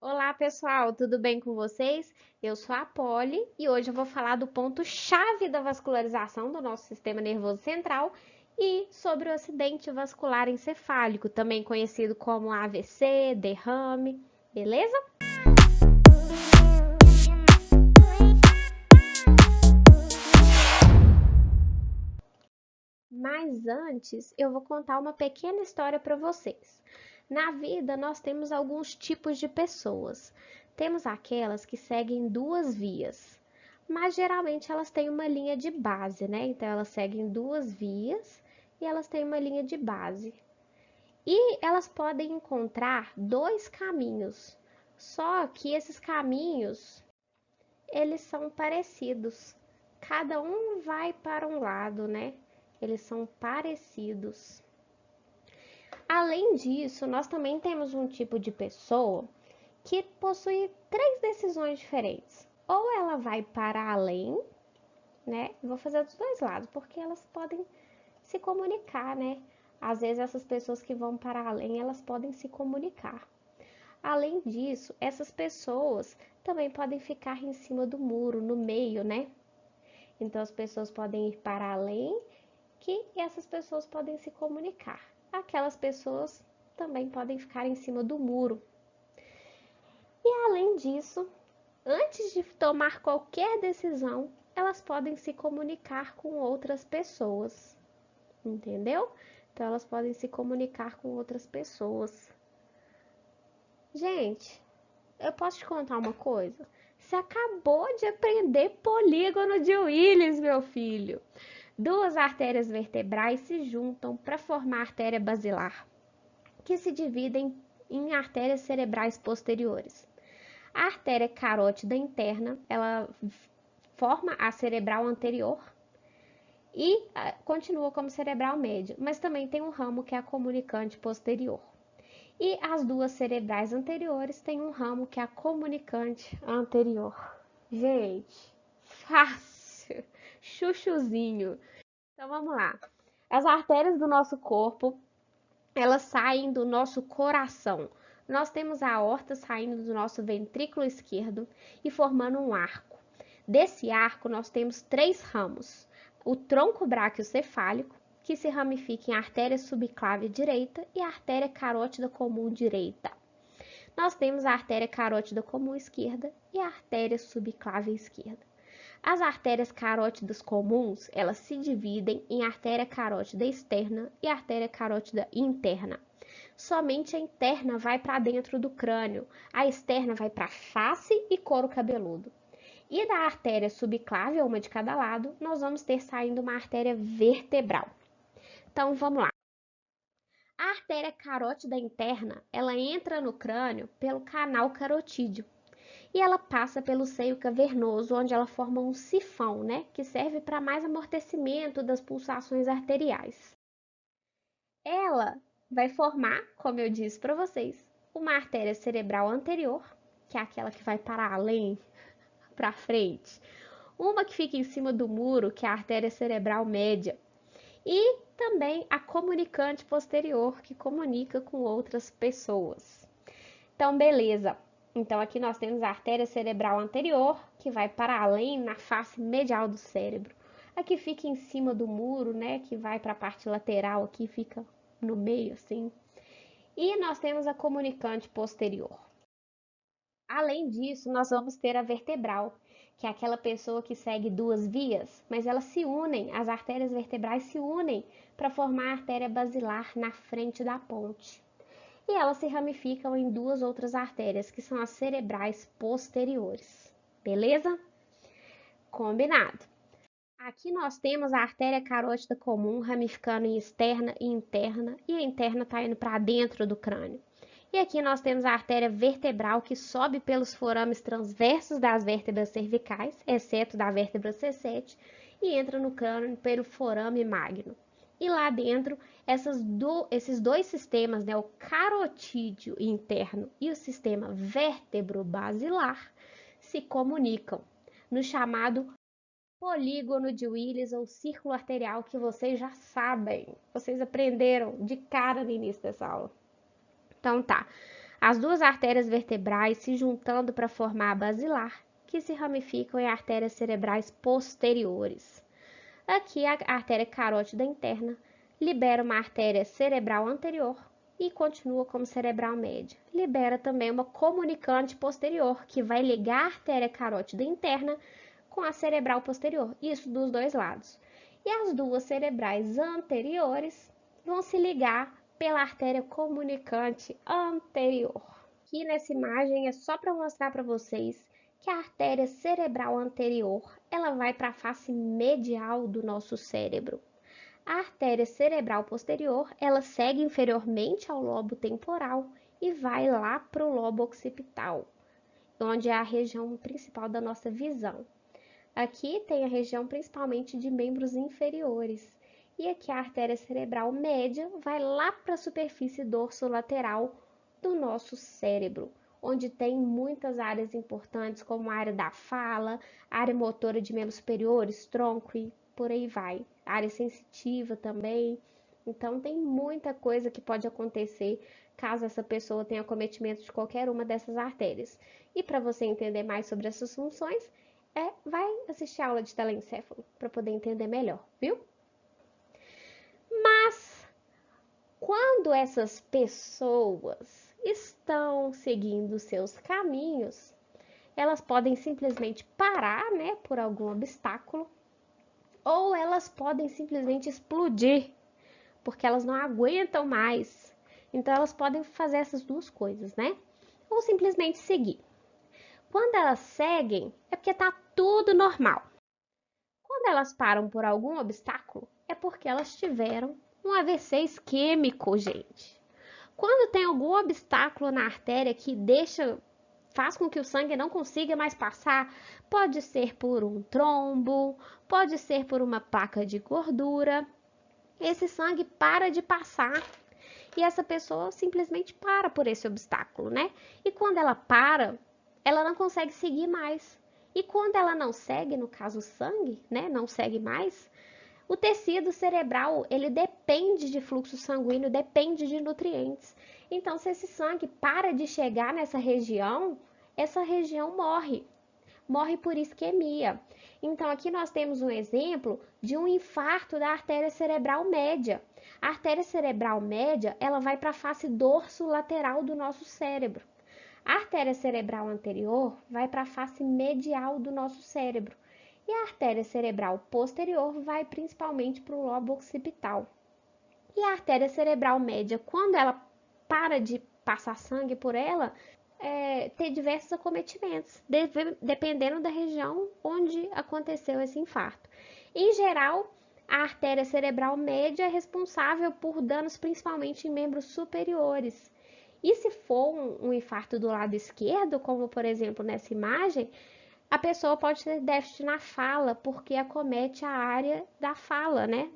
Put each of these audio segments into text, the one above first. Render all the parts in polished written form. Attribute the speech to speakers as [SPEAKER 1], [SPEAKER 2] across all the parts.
[SPEAKER 1] Olá, pessoal, tudo bem com vocês? Eu sou a Polly e hoje eu vou falar do ponto-chave da vascularização do nosso sistema nervoso central e sobre o acidente vascular encefálico, também conhecido como AVC, derrame, beleza? Mas antes, eu vou contar uma pequena história para vocês. Na vida, nós temos alguns tipos de pessoas. Temos aquelas que seguem duas vias, mas geralmente elas têm uma linha de base, né? Então, elas seguem duas vias e elas têm uma linha de base. E elas podem encontrar dois caminhos, só que esses caminhos, eles são parecidos. Cada um vai para um lado, né? Eles são parecidos. Além disso, nós também temos um tipo de pessoa que possui três decisões diferentes. Ou ela vai para além, né? Vou fazer dos dois lados, porque elas podem se comunicar, né? Às vezes essas pessoas que vão para além, elas podem se comunicar. Além disso, essas pessoas também podem ficar em cima do muro, no meio, né? Então as pessoas podem ir para além que essas pessoas podem se comunicar. Aquelas pessoas também podem ficar em cima do muro. E além disso, antes de tomar qualquer decisão, elas podem se comunicar com outras pessoas, entendeu? Então elas podem se comunicar com outras pessoas. Gente, eu posso te contar uma coisa? Você acabou de aprender polígono de Willis, meu filho. Duas artérias vertebrais se juntam para formar a artéria basilar, que se dividem em artérias cerebrais posteriores. A artéria carótida interna, ela forma a cerebral anterior e continua como cerebral média, mas também tem um ramo que é a comunicante posterior. E as duas cerebrais anteriores têm um ramo que é a comunicante anterior. Gente, fácil, chuchuzinho. Então vamos lá. As artérias do nosso corpo, elas saem do nosso coração. Nós temos a aorta saindo do nosso ventrículo esquerdo e formando um arco. Desse arco, nós temos três ramos: o tronco braquiocefálico, que se ramifica em artéria subclave direita e artéria carótida comum direita. Nós temos a artéria carótida comum esquerda e a artéria subclave esquerda. As artérias carótidas comuns, elas se dividem em artéria carótida externa e artéria carótida interna. Somente a interna vai para dentro do crânio, a externa vai para a face e couro cabeludo. E da artéria subclave, uma de cada lado, nós vamos ter saindo uma artéria vertebral. Então vamos lá. A artéria carótida interna, ela entra no crânio pelo canal carotídeo e ela passa pelo seio cavernoso, onde ela forma um sifão, né, que serve para mais amortecimento das pulsações arteriais. Ela vai formar, como eu disse para vocês, uma artéria cerebral anterior, que é aquela que vai para além, para frente. Uma que fica em cima do muro, que é a artéria cerebral média. E também a comunicante posterior, que comunica com outras pessoas. Então, beleza. Então, aqui nós temos a artéria cerebral anterior, que vai para além na face medial do cérebro. Aqui fica em cima do muro, né? Que vai para a parte lateral, aqui fica no meio, assim. E nós temos a comunicante posterior. Além disso, nós vamos ter a vertebral, que é aquela pessoa que segue duas vias, mas elas se unem, as artérias vertebrais se unem para formar a artéria basilar na frente da ponte. E elas se ramificam em duas outras artérias, que são as cerebrais posteriores. Beleza? Combinado. Aqui nós temos a artéria carótida comum ramificando em externa e interna, e a interna está indo para dentro do crânio. E aqui nós temos a artéria vertebral que sobe pelos forames transversos das vértebras cervicais, exceto da vértebra C7, e entra no crânio pelo forame magno. E lá dentro, esses dois sistemas, né, o carotídeo interno e o sistema vértebro-basilar, se comunicam no chamado polígono de Willis ou círculo arterial, que vocês já sabem, vocês aprenderam de cara no início dessa aula. Então tá, As duas artérias vertebrais se juntando para formar a basilar, que se ramificam em artérias cerebrais posteriores. Aqui, a artéria carótida interna libera uma artéria cerebral anterior e continua como cerebral média. Libera também uma comunicante posterior, que vai ligar a artéria carótida interna com a cerebral posterior, isso dos dois lados. E as duas cerebrais anteriores vão se ligar pela artéria comunicante anterior. Aqui nessa imagem é só para mostrar para vocês que a artéria cerebral anterior, ela vai para a face medial do nosso cérebro. A artéria cerebral posterior, ela segue inferiormente ao lobo temporal e vai lá para o lobo occipital, onde é a região principal da nossa visão. Aqui tem a região principalmente de membros inferiores. E aqui a artéria cerebral média vai lá para a superfície dorsolateral do nosso cérebro, onde tem muitas áreas importantes, como a área da fala, área motora de membros superiores, tronco e por aí vai. Área sensitiva também. Então, tem muita coisa que pode acontecer caso essa pessoa tenha acometimento de qualquer uma dessas artérias. E para você entender mais sobre essas funções, vai assistir a aula de telencéfalo para poder entender melhor, viu? Mas, quando essas pessoas estão seguindo seus caminhos, elas podem simplesmente parar, né, por algum obstáculo, ou elas podem simplesmente explodir, porque elas não aguentam mais. Então, elas podem fazer essas duas coisas, né? Ou simplesmente seguir. Quando elas seguem, é porque tá tudo normal. Quando elas param por algum obstáculo, é porque elas tiveram um AVC isquêmico, gente. Quando tem algum obstáculo na artéria que faz com que o sangue não consiga mais passar, pode ser por um trombo, pode ser por uma placa de gordura, esse sangue para de passar e essa pessoa simplesmente para por esse obstáculo, né? E quando ela para, ela não consegue seguir mais. E quando ela não segue, no caso o sangue, né, não segue mais, o tecido cerebral, ele depende de fluxo sanguíneo, depende de nutrientes. Então, se esse sangue para de chegar nessa região, essa região morre. Morre por isquemia. Então, aqui nós temos um exemplo de um infarto da artéria cerebral média. A artéria cerebral média, ela vai para a face dorsolateral do nosso cérebro. A artéria cerebral anterior vai para a face medial do nosso cérebro. E a artéria cerebral posterior vai principalmente para o lobo occipital. E a artéria cerebral média, quando ela para de passar sangue por ela, ter diversos acometimentos, dependendo da região onde aconteceu esse infarto. Em geral, a artéria cerebral média é responsável por danos principalmente em membros superiores. E se for um infarto do lado esquerdo, como por exemplo nessa imagem, a pessoa pode ter déficit na fala, porque acomete a área da fala, né?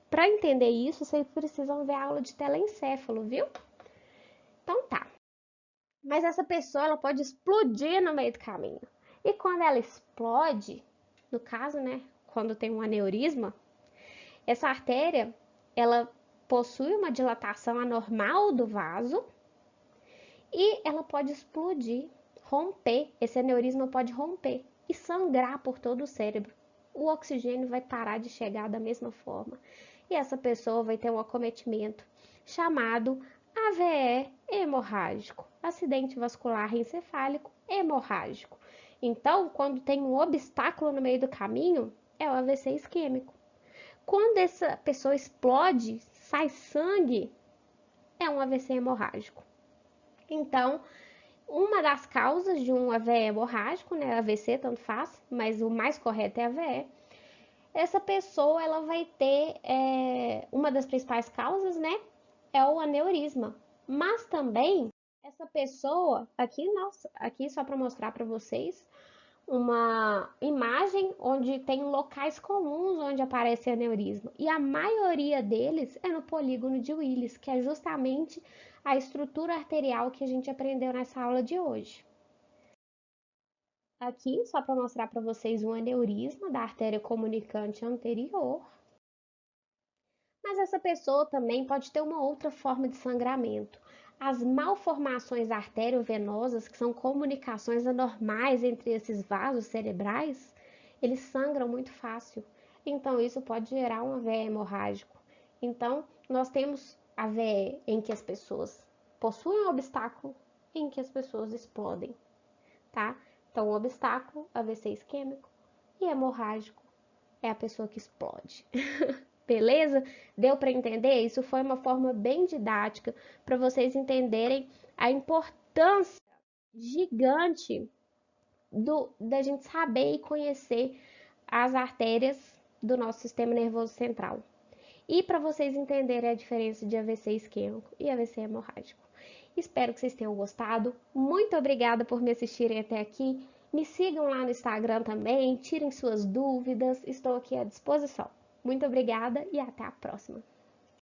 [SPEAKER 1] Para entender isso, vocês precisam ver a aula de telencéfalo, viu? Então tá. Mas essa pessoa, ela pode explodir no meio do caminho. E quando ela explode, no caso, né, quando tem um aneurisma, essa artéria, ela possui uma dilatação anormal do vaso e ela pode explodir, romper. Esse aneurisma pode romper e sangrar por todo o cérebro. O oxigênio vai parar de chegar da mesma forma. E essa pessoa vai ter um acometimento chamado AVE hemorrágico, acidente vascular encefálico hemorrágico. Então, quando tem um obstáculo no meio do caminho, é o AVC isquêmico. Quando essa pessoa explode, sai sangue, é um AVC hemorrágico. Então, uma das causas de um AVE hemorrágico, né, AVC tanto faz, mas o mais correto é AVE, essa pessoa ela vai ter, uma das principais causas, né, é o aneurisma. Mas também, essa pessoa, aqui só para mostrar para vocês, uma imagem onde tem locais comuns onde aparece aneurisma. E a maioria deles é no polígono de Willis, que é justamente a estrutura arterial que a gente aprendeu nessa aula de hoje. Aqui, só para mostrar para vocês um aneurisma da artéria comunicante anterior. Mas essa pessoa também pode ter uma outra forma de sangramento. As malformações arteriovenosas, que são comunicações anormais entre esses vasos cerebrais, eles sangram muito fácil. Então, isso pode gerar um AVE hemorrágico. Então, nós temos AVE em que as pessoas possuem um obstáculo, em que as pessoas explodem, tá? Então, o obstáculo, AVC isquêmico, e hemorrágico é a pessoa que explode. Beleza? Deu para entender? Isso foi uma forma bem didática para vocês entenderem a importância gigante da gente saber e conhecer as artérias do nosso sistema nervoso central. E para vocês entenderem a diferença de AVC isquêmico e AVC hemorrágico. Espero que vocês tenham gostado. Muito obrigada por me assistirem até aqui. Me sigam lá no Instagram também, tirem suas dúvidas, estou aqui à disposição. Muito obrigada e até a próxima.